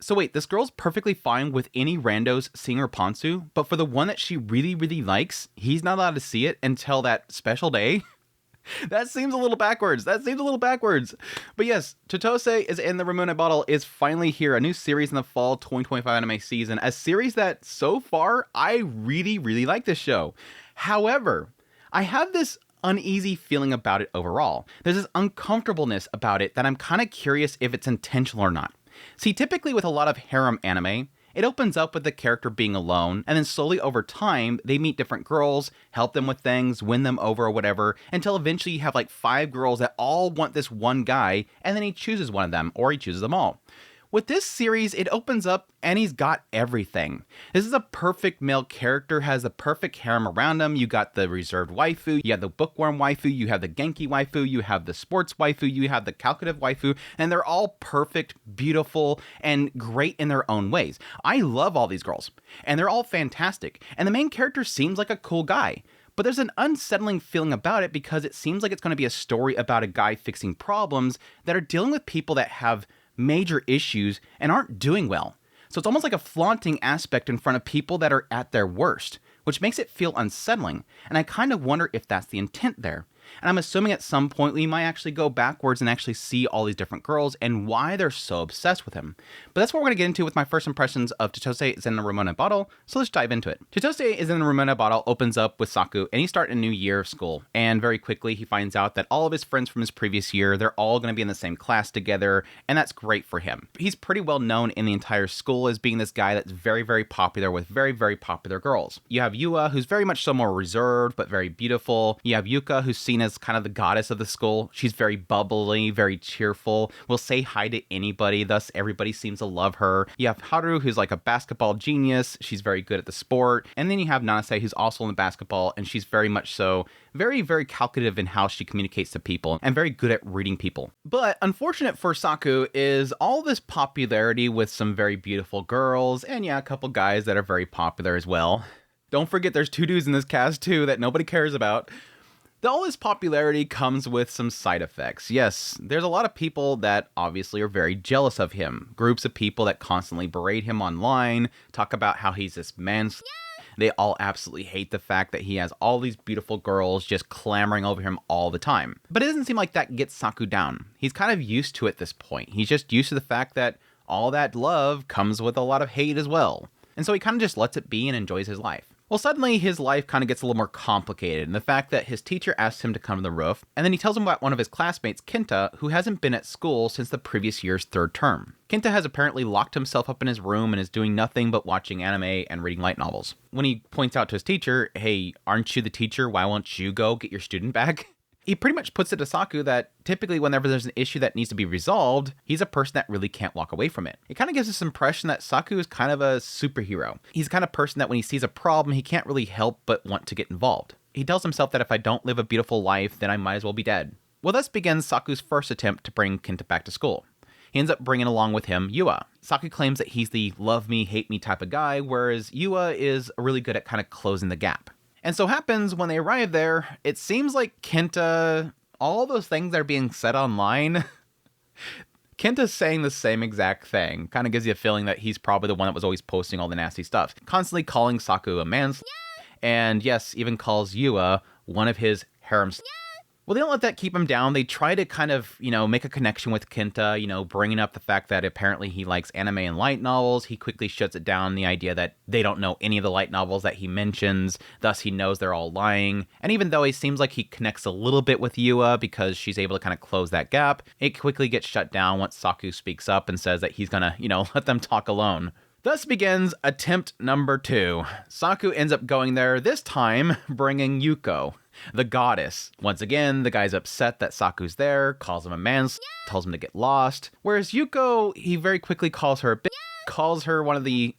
So wait, this girl's perfectly fine with any randos seeing her Ponsu, but for the one that she really, really likes, he's not allowed to see it until that special day? That seems a little backwards. But yes, Chitose is in the Ramune bottle is finally here. A new series in the fall 2025 anime season. A series that, so far, I really, really like this show. However, I have this uneasy feeling about it overall. There's this uncomfortableness about it that I'm kind of curious if it's intentional or not. See, typically with a lot of harem anime, it opens up with the character being alone, and then slowly over time, they meet different girls, help them with things, win them over or whatever, until eventually you have like 5 girls that all want this one guy, and then he chooses one of them, or he chooses them all. With this series, it opens up and he's got everything. This is a perfect male character, has the perfect harem around him. You got the reserved waifu, you have the bookworm waifu, you have the Genki waifu, you have the sports waifu, you have the calculative waifu, and they're all perfect, beautiful, and great in their own ways. I love all these girls, and they're all fantastic, and the main character seems like a cool guy. But there's an unsettling feeling about it because it seems like it's going to be a story about a guy fixing problems that are dealing with people that have major issues and aren't doing well. So it's almost like a flaunting aspect in front of people that are at their worst, which makes it feel unsettling. And I kind of wonder if that's the intent there. And I'm assuming at some point we might actually go backwards and actually see all these different girls and why they're so obsessed with him. But that's what we're going to get into with my first impressions of Chitose is in the Ramune bottle, so let's dive into it. Chitose is in the Ramune bottle opens up with Saku, and he's starting a new year of school. And very quickly he finds out that all of his friends from his previous year, they're all going to be in the same class together, and that's great for him. He's pretty well known in the entire school as being this guy that's very, very popular with very, very popular girls. You have Yua, who's very much so more reserved, but very beautiful. You have Yuka, who's seen as kind of the goddess of the school. She's very bubbly, very cheerful, will say hi to anybody, thus everybody seems to love her. You have Haru, who's like a basketball genius. She's very good at the sport. And then you have Nanase, who's also in the basketball, and she's very much so very, very calculative in how she communicates to people and very good at reading people. But unfortunate for Saku is all this popularity with some very beautiful girls, and yeah, a couple guys that are very popular as well. Don't forget there's 2 dudes in this cast too that nobody cares about. All this popularity comes with some side effects. Yes, there's a lot of people that obviously are very jealous of him. Groups of people that constantly berate him online, talk about how he's this man. They all absolutely hate the fact that he has all these beautiful girls just clamoring over him all the time. But it doesn't seem like that gets Saku down. He's kind of used to it at this point. He's just used to the fact that all that love comes with a lot of hate as well. And so he kind of just lets it be and enjoys his life. Well, suddenly his life kind of gets a little more complicated, and the fact that his teacher asks him to come to the roof, and then he tells him about one of his classmates, Kenta, who hasn't been at school since the previous year's 3rd term. Kenta has apparently locked himself up in his room and is doing nothing but watching anime and reading light novels. When he points out to his teacher, hey, aren't you the teacher? Why won't you go get your student back? He pretty much puts it to Saku that typically whenever there's an issue that needs to be resolved, he's a person that really can't walk away from it. It kind of gives this impression that Saku is kind of a superhero. He's the kind of person that when he sees a problem, he can't really help but want to get involved. He tells himself that if I don't live a beautiful life, then I might as well be dead. Well, thus begins Saku's first attempt to bring Kenta back to school. He ends up bringing along with him Yua. Saku claims that he's the love me, hate me type of guy, whereas Yua is really good at kind of closing the gap. And so happens when they arrive there, it seems like Kenta, all those things that are being said online, Kenta's saying the same exact thing. Kind of gives you a feeling that he's probably the one that was always posting all the nasty stuff. Constantly calling Saku a and yes, even calls Yua one of his harem. Well, they don't let that keep him down. They try to kind of, make a connection with Kenta, bringing up the fact that apparently he likes anime and light novels. He quickly shuts it down, the idea that they don't know any of the light novels that he mentions, thus he knows they're all lying. And even though he seems like he connects a little bit with Yua because she's able to kind of close that gap, it quickly gets shut down once Saku speaks up and says that he's gonna, let them talk alone. Thus begins attempt number 2. Saku ends up going there, this time bringing Yuko, the goddess. Once again, the guy's upset that Saku's there, calls him a man, tells him to get lost. Whereas Yuko, he very quickly calls her a bitch, calls her one of the,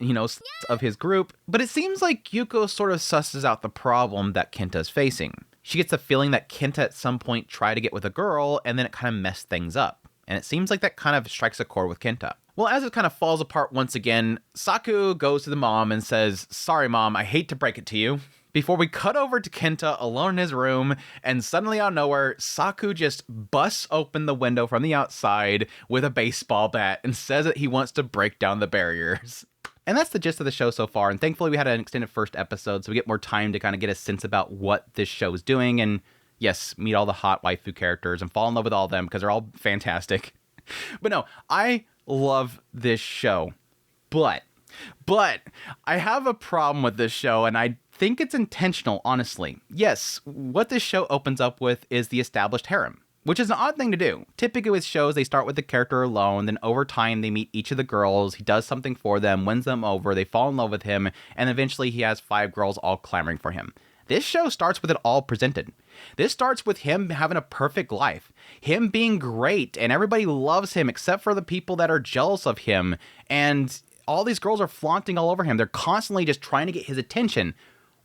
of his group. But it seems like Yuko sort of susses out the problem that Kenta's facing. She gets the feeling that Kenta at some point tried to get with a girl, and then it kind of messed things up. And it seems like that kind of strikes a chord with Kenta. Well, as it kind of falls apart once again, Saku goes to the mom and says, sorry mom, I hate to break it to you, before we cut over to Kenta alone in his room, and suddenly out of nowhere, Saku just busts open the window from the outside with a baseball bat and says that he wants to break down the barriers. And that's the gist of the show so far, and thankfully we had an extended first episode, so we get more time to kind of get a sense about what this show is doing, and yes, meet all the hot waifu characters and fall in love with all of them because they're all fantastic. But no, I love this show. But I have a problem with this show, and I think it's intentional, honestly. Yes, what this show opens up with is the established harem, which is an odd thing to do. Typically with shows, they start with the character alone, then over time they meet each of the girls, he does something for them, wins them over, they fall in love with him, and eventually he has 5 girls all clamoring for him. This show starts with it all presented. This starts with him having a perfect life, him being great, and everybody loves him except for the people that are jealous of him, and all these girls are flaunting all over him. They're constantly just trying to get his attention.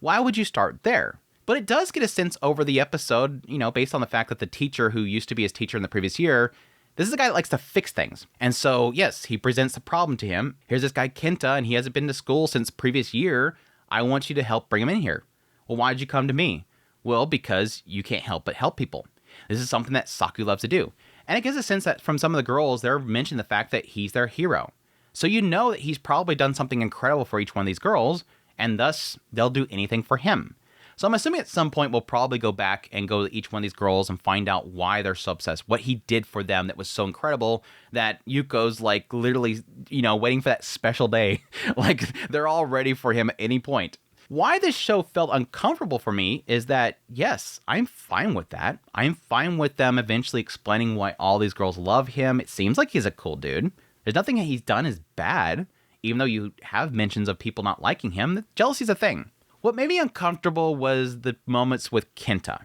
Why would you start there? But it does get a sense over the episode, based on the fact that the teacher who used to be his teacher in the previous year, this is a guy that likes to fix things. And so, yes, he presents the problem to him. Here's this guy, Kenta, and he hasn't been to school since previous year. I want you to help bring him in here. Well, why'd you come to me? Well, because you can't help but help people. This is something that Saku loves to do. And it gives a sense that from some of the girls, they're mentioning the fact that he's their hero. So you know that he's probably done something incredible for each one of these girls, and thus they'll do anything for him. So I'm assuming at some point we'll probably go back and go to each one of these girls and find out why they're so obsessed, what he did for them that was so incredible that Yuko's like literally, waiting for that special day. Like they're all ready for him at any point. Why this show felt uncomfortable for me is that, yes, I'm fine with that. I'm fine with them eventually explaining why all these girls love him. It seems like he's a cool dude. There's nothing that he's done is bad, even though you have mentions of people not liking him. Jealousy's a thing. What made me uncomfortable was the moments with Kenta.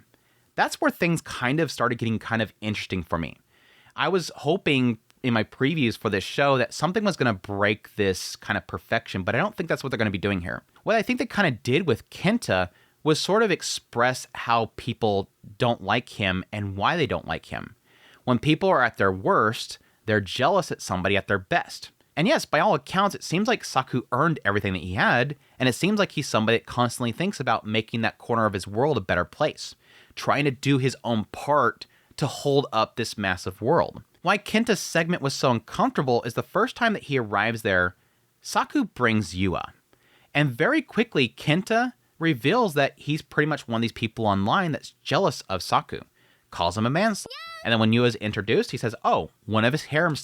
That's where things kind of started getting kind of interesting for me. I was hoping in my previews for this show that something was going to break this kind of perfection, but I don't think that's what they're going to be doing here. What I think they kind of did with Kenta was sort of express how people don't like him and why they don't like him. When people are at their worst, they're jealous at somebody at their best. And yes, by all accounts, it seems like Saku earned everything that he had, and it seems like he's somebody that constantly thinks about making that corner of his world a better place, trying to do his own part to hold up this massive world. Why Kenta's segment was so uncomfortable is the first time that he arrives there, Saku brings Yua. And very quickly, Kenta reveals that he's pretty much one of these people online that's jealous of Saku, calls him a manslayer. And then when Yua's introduced, he says, oh, one of his harem.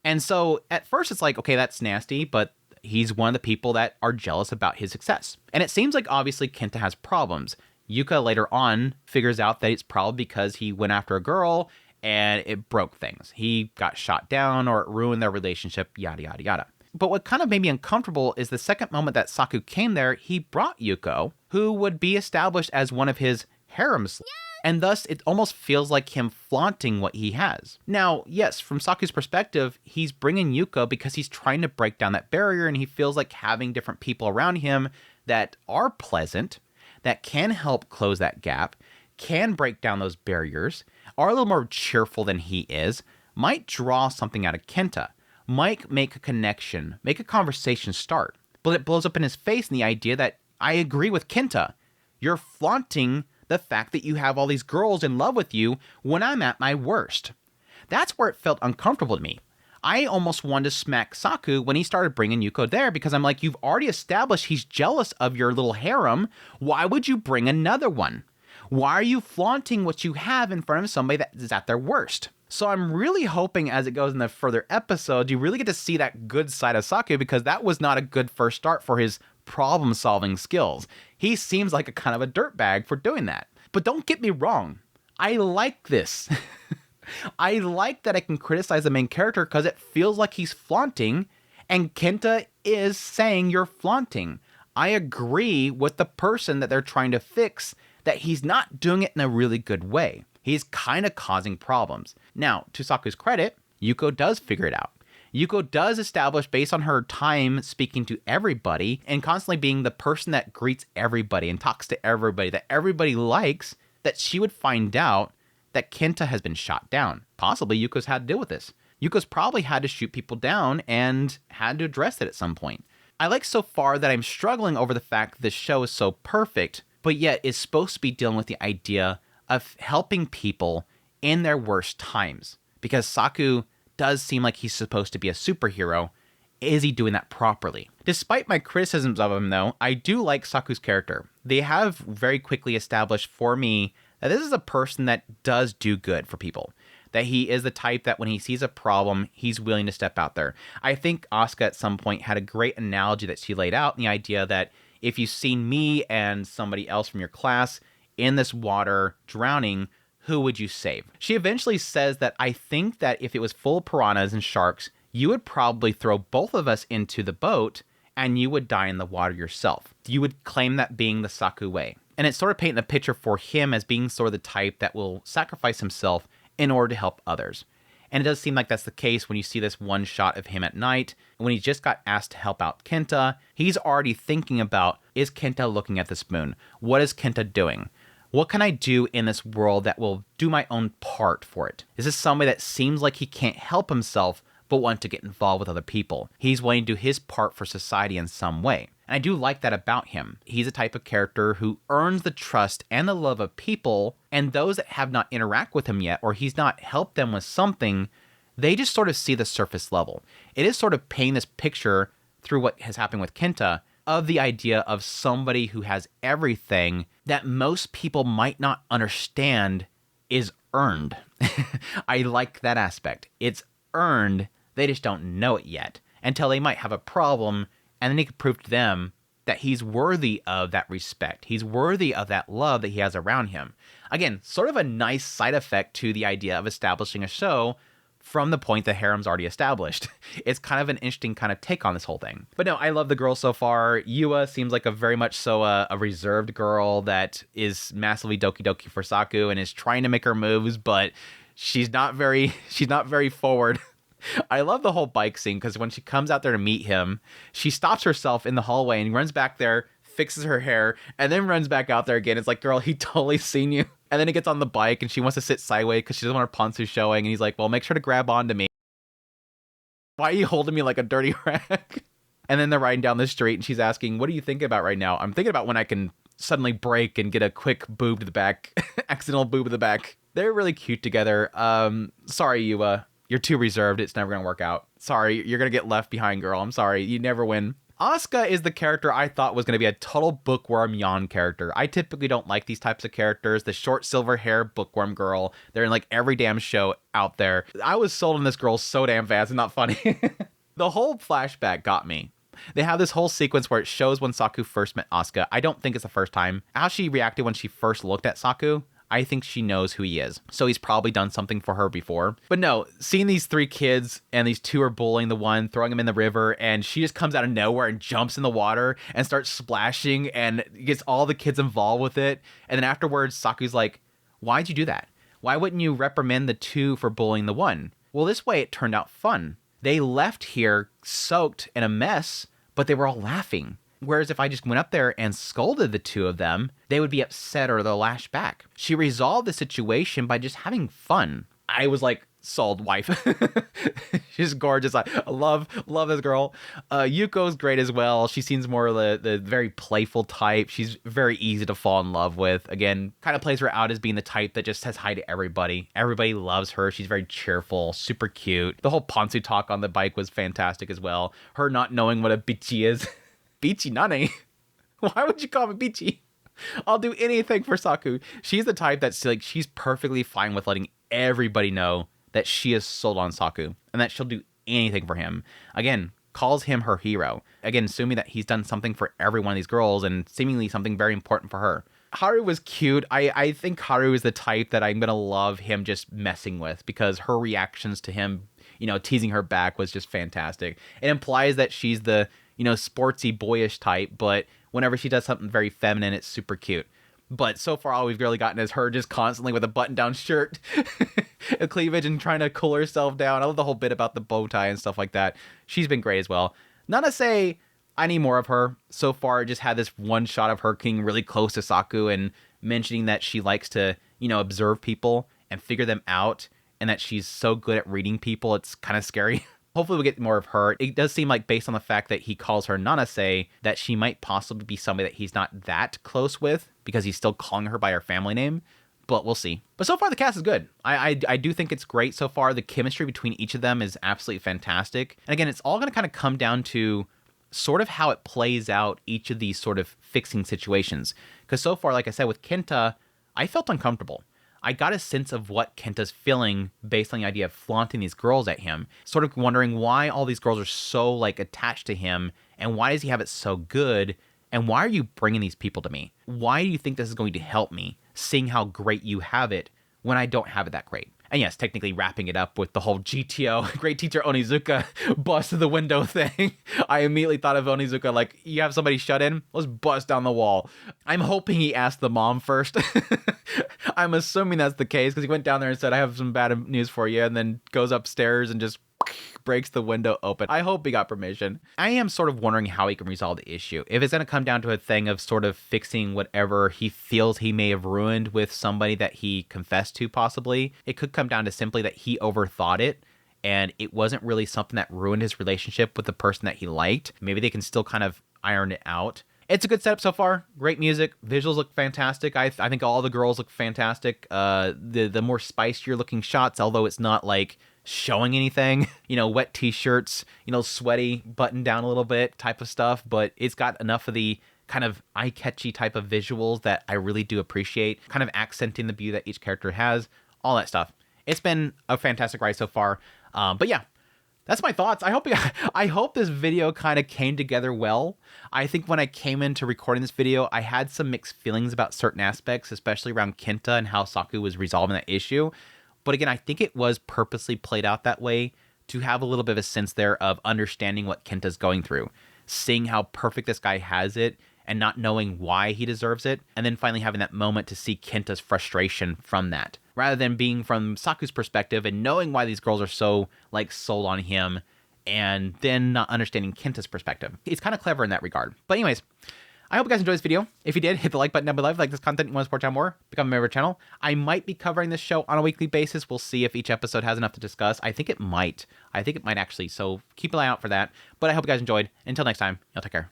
And so at first it's like, okay, that's nasty, but he's one of the people that are jealous about his success. And it seems like obviously Kenta has problems. Yuka later on figures out that it's probably because he went after a girl and it broke things. He got shot down or it ruined their relationship, yada, yada, yada. But what kind of made me uncomfortable is the second moment that Saku came there, he brought Yuko, who would be established as one of his harem slaves. And thus, it almost feels like him flaunting what he has. Now, yes, from Saku's perspective, he's bringing Yuko because he's trying to break down that barrier, and he feels like having different people around him that are pleasant, that can help close that gap, can break down those barriers, are a little more cheerful than he is, might draw something out of Kenta, might make a connection, make a conversation start. But it blows up in his face in the idea that I agree with Kenta. You're flaunting the fact that you have all these girls in love with you when I'm at my worst. That's where it felt uncomfortable to me. I almost wanted to smack Saku when he started bringing Yuko there because I'm like, you've already established he's jealous of your little harem. Why would you bring another one? Why are you flaunting what you have in front of somebody that is at their worst? So I'm really hoping as it goes in the further episodes, you really get to see that good side of Saku because that was not a good first start for his problem-solving skills. He seems like a kind of a dirtbag for doing that. But don't get me wrong. I like this. I like that I can criticize the main character because it feels like he's flaunting, and Kenta is saying you're flaunting. I agree with the person that they're trying to fix that he's not doing it in a really good way. He's kind of causing problems. Now, to Saku's credit, Yuko does figure it out. Yuko does establish, based on her time speaking to everybody and constantly being the person that greets everybody and talks to everybody that everybody likes, that she would find out that Kenta has been shot down. Possibly Yuko's had to deal with this. Yuko's probably had to shoot people down and had to address it at some point. I like so far that I'm struggling over the fact this show is so perfect, but yet is supposed to be dealing with the idea of helping people in their worst times. Because Saku does seem like he's supposed to be a superhero. Is he doing that properly? Despite my criticisms of him, though, I do like Saku's character. They have very quickly established for me that this is a person that does do good for people. That he is the type that when he sees a problem, he's willing to step out there. I think Asuka at some point had a great analogy that she laid out in the idea that if you've seen me and somebody else from your class in this water drowning, who would you save? She eventually says that I think that if it was full of piranhas and sharks, you would probably throw both of us into the boat and you would die in the water yourself. You would claim that being the Saku way. And it's sort of painting a picture for him as being sort of the type that will sacrifice himself in order to help others. And it does seem like that's the case when you see this one shot of him at night. When he just got asked to help out Kenta, he's already thinking about, is Kenta looking at the spoon? What is Kenta doing? What can I do in this world that will do my own part for it? Is this somebody that seems like he can't help himself, but want to get involved with other people? He's wanting to do his part for society in some way. And I do like that about him. He's a type of character who earns the trust and the love of people, and those that have not interacted with him yet, or he's not helped them with something, they just sort of see the surface level. It is sort of painting this picture through what has happened with Kenta of the idea of somebody who has everything that most people might not understand is earned. I like that aspect. It's earned. They just don't know it yet until they might have a problem, and then he can prove to them that he's worthy of that respect. He's worthy of that love that he has around him. Again, sort of a nice side effect to the idea of establishing a show from the point the harem's already established. It's kind of an interesting kind of take on this whole thing. But no, I love the girl so far. Yua seems like a very much so a reserved girl that is massively doki doki for Saku and is trying to make her moves, but she's not very forward. I love the whole bike scene because when she comes out there to meet him, she stops herself in the hallway and runs back there, fixes her hair, and then runs back out there again. It's like, girl, he totally seen you. And then he gets on the bike and she wants to sit sideways because she doesn't want her pantsu showing. And he's like, well, make sure to grab onto me. Why are you holding me like a dirty rag? And then they're riding down the street and she's asking, what are you thinking about right now? I'm thinking about when I can suddenly break and get a quick boob to the back, accidental boob to the back. They're really cute together. Sorry, Yua. You're too reserved. It's never going to work out. Sorry, you're going to get left behind, girl. I'm sorry. You never win. Asuka is the character I thought was going to be a total bookworm yawn character. I typically don't like these types of characters. The short silver hair bookworm girl. They're in like every damn show out there. I was sold on this girl so damn fast. It's not funny. The whole flashback got me. They have this whole sequence where it shows when Saku first met Asuka. I don't think it's the first time. How she reacted when she first looked at Saku, I think she knows who he is. So he's probably done something for her before. But no, seeing these three kids and these two are bullying the one, throwing him in the river, and she just comes out of nowhere and jumps in the water and starts splashing and gets all the kids involved with it. And then afterwards, Saku's like, why'd you do that? Why wouldn't you reprimand the two for bullying the one? Well, this way it turned out fun. They left here soaked in a mess, but they were all laughing. Whereas if I just went up there and scolded the two of them, they would be upset or they'll lash back. She resolved the situation by just having fun. I was like, sold, wife. She's gorgeous. I love this girl. Yuko's great as well. She seems more the very playful type. She's very easy to fall in love with. Again, kind of plays her out as being the type that just says hi to everybody. Everybody loves her. She's very cheerful, super cute. The whole Pantsu talk on the bike was fantastic as well. Her not knowing what a bichi is. Bichi nane? Why would you call me bichi? I'll do anything for Saku. She's the type that's like, she's perfectly fine with letting everybody know that she is sold on Saku and that she'll do anything for him. Again, calls him her hero. Again, assuming that he's done something for every one of these girls and seemingly something very important for her. Haru was cute. I think Haru is the type that I'm going to love him just messing with because her reactions to him, you know, teasing her back was just fantastic. It implies that she's the, you know, sportsy, boyish type, but whenever she does something very feminine, it's super cute. But so far, all we've really gotten is her just constantly with a button-down shirt, a cleavage, and trying to cool herself down. I love the whole bit about the bow tie and stuff like that. She's been great as well. Not to say I need more of her. So far, I just had this one shot of her getting really close to Saku and mentioning that she likes to, you know, observe people and figure them out, and that she's so good at reading people, it's kind of scary. Hopefully we'll get more of her. It does seem like, based on the fact that he calls her Nanase, that she might possibly be somebody that he's not that close with because he's still calling her by her family name. But we'll see. But so far, the cast is good. I do think it's great so far. The chemistry between each of them is absolutely fantastic. And again, it's all going to kind of come down to sort of how it plays out each of these sort of fixing situations. Because so far, like I said, with Kenta, I felt uncomfortable. I got a sense of what Kenta's feeling based on the idea of flaunting these girls at him. Sort of wondering why all these girls are so, like, attached to him, and why does he have it so good, and why are you bringing these people to me? Why do you think this is going to help me, seeing how great you have it when I don't have it that great? And yes, technically wrapping it up with the whole GTO, Great Teacher Onizuka, bust the window thing. I immediately thought of Onizuka like, you have somebody shut in? Let's bust down the wall. I'm hoping he asked the mom first. I'm assuming that's the case because he went down there and said, I have some bad news for you, and then goes upstairs and just breaks the window open. I hope he got permission. I am sort of wondering how he can resolve the issue. If it's going to come down to a thing of sort of fixing whatever he feels he may have ruined with somebody that he confessed to, possibly, it could come down to simply that he overthought it and it wasn't really something that ruined his relationship with the person that he liked. Maybe they can still kind of iron it out. It's a good setup so far. Great music. Visuals look fantastic. I think all the girls look fantastic. The more spicier looking shots, although it's not like showing anything, wet t-shirts, sweaty, buttoned down a little bit type of stuff, but it's got enough of the kind of eye-catchy type of visuals that I really do appreciate, kind of accenting the beauty that each character has, all that stuff. It's been a fantastic ride so far. But yeah, that's my thoughts. I hope this video kind of came together well. I think when I came into recording this video, I had some mixed feelings about certain aspects, especially around Kenta and how Saku was resolving that issue. But again, I think it was purposely played out that way to have a little bit of a sense there of understanding what Kenta's going through, seeing how perfect this guy has it and not knowing why he deserves it, and then finally having that moment to see Kenta's frustration from that, rather than being from Saku's perspective and knowing why these girls are so, like, sold on him and then not understanding Kenta's perspective. It's kind of clever in that regard. But anyways, I hope you guys enjoyed this video. If you did, hit the like button down below. If you like this content and you want to support channel more, become a member of the channel. I might be covering this show on a weekly basis. We'll see if each episode has enough to discuss. I think it might. Actually, so keep an eye out for that. But I hope you guys enjoyed. Until next time, y'all take care.